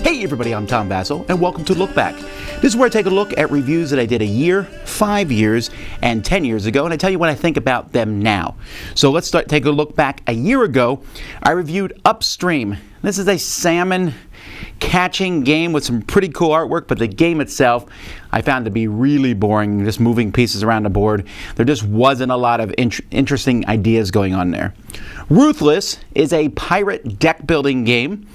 Hey everybody, I'm Tom Vasel, and welcome to Lookback. This is where I take a look at reviews that I did a year, 5 years, and 10 years ago, and I tell you what I think about them now. So let's take a look back. A year ago, I reviewed Upstream. This is a salmon catching game with some pretty cool artwork, but the game itself I found to be really boring, just moving pieces around the board. There just wasn't a lot of interesting ideas going on there. Ruthless is a pirate deck building game,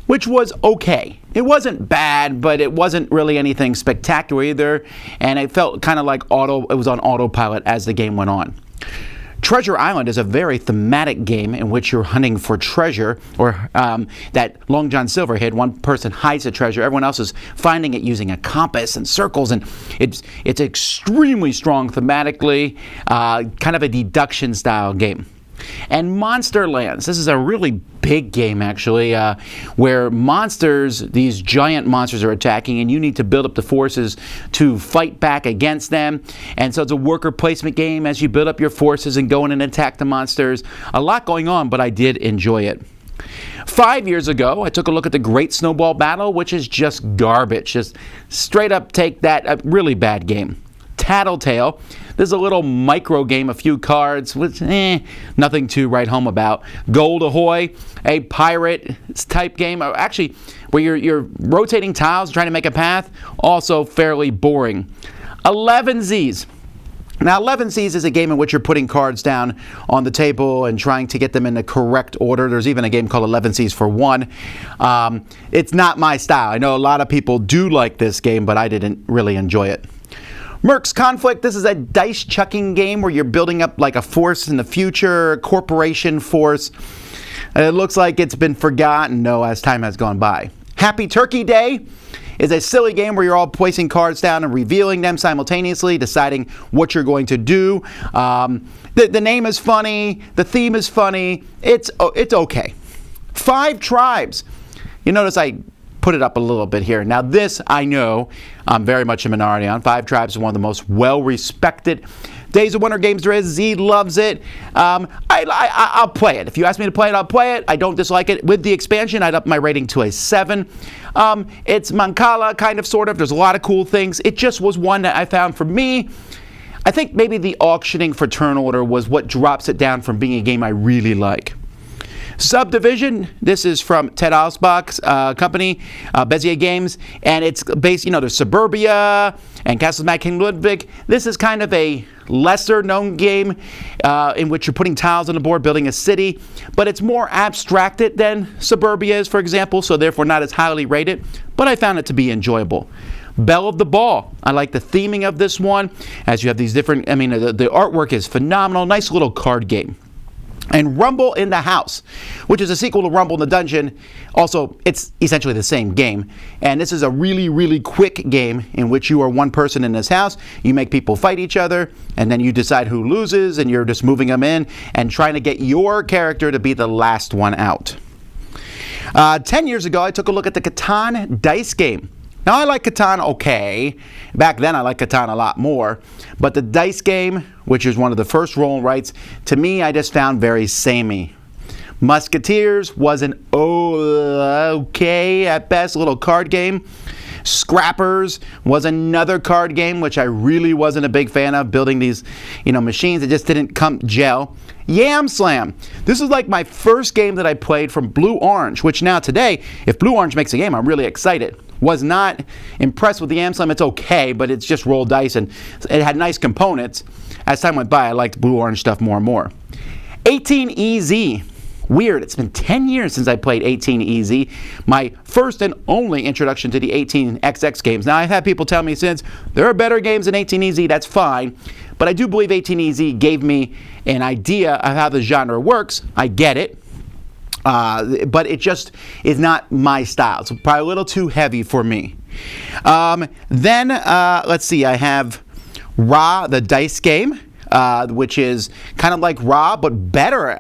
which was okay. It wasn't bad, but it wasn't really anything spectacular either, and it felt kind of like it was on autopilot as the game went on. Treasure Island is a very thematic game in which you're hunting for treasure, or that Long John Silver hid. One person hides the treasure, everyone else is finding it using a compass and circles, and it's extremely strong thematically, kind of a deduction style game. And Monsterlands, this is a really big game actually, where these giant monsters are attacking, and you need to build up the forces to fight back against them. And so it's a worker placement game as you build up your forces and go in and attack the monsters. A lot going on, but I did enjoy it. 5 years ago, I took a look at the Great Snowball Battle, which is just garbage. Just straight up take that, a really bad game. Tattletale. This is a little micro game, a few cards, with nothing to write home about. Gold Ahoy, a pirate type game, actually where you're rotating tiles, trying to make a path, also fairly boring. 11Zs. Now, 11Zs is a game in which you're putting cards down on the table and trying to get them in the correct order. There's even a game called 11Zs for one. It's not my style. I know a lot of people do like this game, but I didn't really enjoy it. Mercs Conflict, this is a dice chucking game where you're building up like a force in the future, corporation force. It looks like it's been forgotten, as time has gone by. Happy Turkey Day is a silly game where you're all placing cards down and revealing them simultaneously, deciding what you're going to do. The name is funny, the theme is funny, it's okay. 5 Tribes. You notice I put it up a little bit here. Now this, I know, I'm very much a minority on. 5 Tribes is one of the most well-respected Days of Wonder games there is. Z loves it. I'll play it. If you ask me to play it, I'll play it. I don't dislike it. With the expansion, I'd up my rating to a 7. It's Mancala, kind of, sort of. There's a lot of cool things. It just was one that I found, for me, I think maybe the auctioning for turn order was what drops it down from being a game I really like. Subdivision, this is from Ted Alsbach's company, Bezier Games, and it's based, there's Suburbia and Castles Mad King Ludwig. This is kind of a lesser known game in which you're putting tiles on the board, building a city, but it's more abstracted than Suburbia is, for example, so therefore not as highly rated, but I found it to be enjoyable. Belle of the Ball. I like the theming of this one, as you have these different, the artwork is phenomenal, nice little card game. And Rumble in the House, which is a sequel to Rumble in the Dungeon. Also, it's essentially the same game. And this is a really, really quick game in which you are one person in this house. You make people fight each other, and then you decide who loses, and you're just moving them in and trying to get your character to be the last one out. 10 years ago, I took a look at the Catan dice game. Now, I like Catan okay. Back then, I liked Catan a lot more. But the dice game, which is one of the first roll and writes, to me, I just found very samey. Musketeers was an okay, at best, little card game. Scrappers was another card game, which I really wasn't a big fan of, building these, machines that just didn't gel. Yam Slam. This is like my first game that I played from Blue Orange, which now today, if Blue Orange makes a game, I'm really excited. Was not impressed with the Yam Slam. It's okay, but it's just roll dice, and it had nice components. As time went by, I liked Blue Orange stuff more and more. 18EZ. Weird, it's been 10 years since I played 18EZ, my first and only introduction to the 18XX games. Now, I've had people tell me since, there are better games than 18EZ, that's fine, but I do believe 18EZ gave me an idea of how the genre works. I get it, but it just is not my style. It's probably a little too heavy for me. Then, let's see, I have Ra, the dice game. Which is kind of like Ra, but better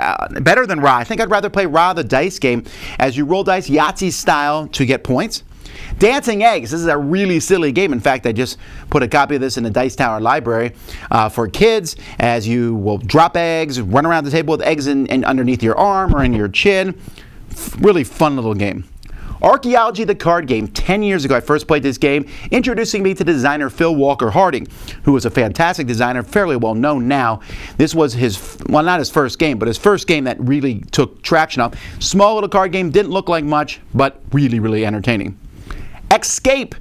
than Ra. I think I'd rather play Ra, the dice game, as you roll dice Yahtzee style to get points. Dancing Eggs. This is a really silly game. In fact, I just put a copy of this in the Dice Tower library for kids, as you will drop eggs, run around the table with eggs in underneath your arm or in your chin. Really fun little game. Archaeology, the card game. 10 years ago, I first played this game, introducing me to designer Phil Walker Harding, who was a fantastic designer, fairly well known now. This was his, well, not his first game, but his first game that really took traction up. Small little card game, didn't look like much, but really, really entertaining. Escape.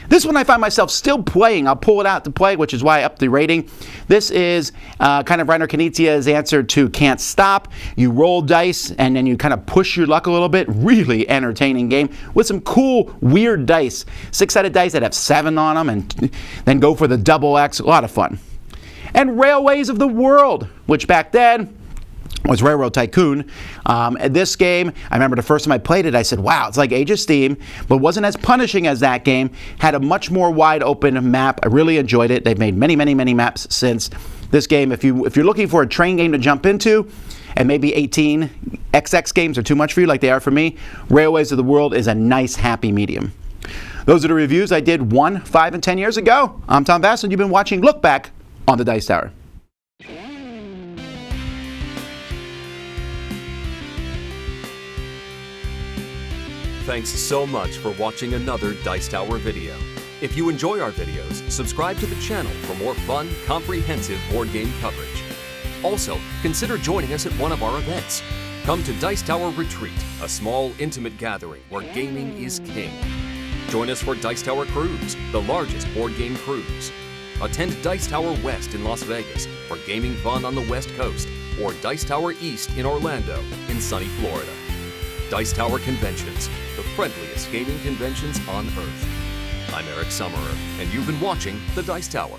This one I find myself still playing. I'll pull it out to play, which is why I upped the rating. This is kind of Reiner Knizia's answer to Can't Stop. You roll dice, and then you kind of push your luck a little bit. Really entertaining game with some cool, weird dice. 6-sided dice that have 7 on them, and then go for the double X. A lot of fun. And Railways of the World, which back then was Railroad Tycoon. This game, I remember the first time I played it, I said, wow, it's like Age of Steam, but wasn't as punishing as that game. Had a much more wide open map. I really enjoyed it. They've made many, many, many maps since. This game, if you're looking for a train game to jump into, and maybe 18 XX games are too much for you like they are for me, Railways of the World is a nice, happy medium. Those are the reviews I did 1, 5, and 10 years ago. I'm Tom Vasel, and you've been watching Look Back on the Dice Tower. Thanks so much for watching another Dice Tower video. If you enjoy our videos, subscribe to the channel for more fun, comprehensive board game coverage. Also, consider joining us at one of our events. Come to Dice Tower Retreat, a small, intimate gathering where gaming is king. Join us for Dice Tower Cruise, the largest board game cruise. Attend Dice Tower West in Las Vegas for gaming fun on the West Coast, or Dice Tower East in Orlando in sunny Florida. Dice Tower Conventions, the friendliest gaming conventions on Earth. I'm Eric Summerer, and you've been watching The Dice Tower.